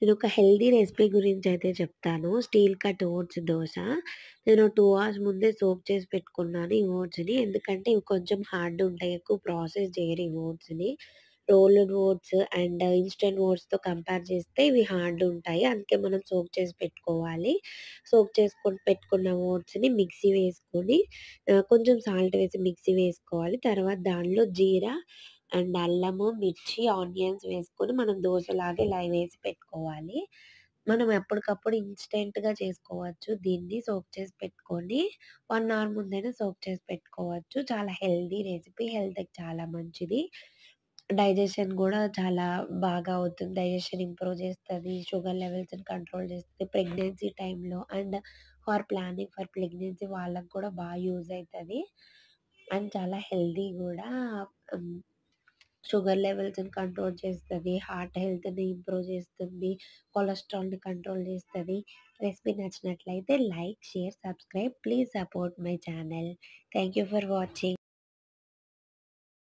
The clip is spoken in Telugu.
నేనొక హెల్తీ రెసిపీ గురించయితే చెప్తాను. Steel cut oats dosa. నేను 2 అవర్స్ ముందే సోక్ చేసి పెట్టుకున్నాను ఈ ఓట్స్‌ని. ఎందుకంటే ఇవి కొంచెం హార్డ్ ఉంటాయి. ఎక్కువ ప్రాసెస్ చేయరు ఈ ఓట్స్‌ని. రోల్డ్ ఓట్స్ అండ్ ఇన్‌స్టంట్ ఓట్స్‌తో కంపేర్ చేస్తే ఇవి హార్డ్ ఉంటాయి. అందుకే మనం సోక్ చేసి పెట్టుకోవాలి. సోక్ చేసుకొని పెట్టుకున్న ఓట్స్‌ని మిక్సీ వేసుకొని కొంచెం సాల్ట్ వేసి మిక్సీ వేసుకోవాలి. తర్వాత దానిలో జీరా అండ్ అల్లము, మిర్చి, ఆనియన్స్ వేసుకొని మనం దోసలాగా ఇలా వేసి పెట్టుకోవాలి. మనం ఎప్పటికప్పుడు ఇన్‌స్టంట్‌గా చేసుకోవచ్చు. దీన్ని సోక్ చేసి పెట్టుకొని 1 అవర్ ముందైనా సోక్ చేసి పెట్టుకోవచ్చు. చాలా హెల్తీ రెసిపీ. హెల్త్‌కి చాలా మంచిది. డైజెషన్ గూడా చాలా బాగా అవుతుంది. డైజెషన్ ఇంప్రూవ్ చేస్తది. షుగర్ లెవెల్స్‌ని కంట్రోల్ చేస్తది. ప్రెగ్నెన్సీ టైమ్‌లో and for planning for pregnancy వాళ్ళకి కూడా యూజ్ అయితది. అండ్ చాలా హెల్తీ గూడా. హ్మ్. షుగర్ లెవెల్స్‌ని కంట్రోల్ చేస్తది. హార్ట్ హెల్త్‌ని ఇంప్రూవ్ చేస్తుంది. కొలెస్ట్రాల్‌ని కంట్రోల్ చేస్తది. రెసిపీ నచ్చినట్లయితే like, share, subscribe. Please support my channel. Thank you for watching.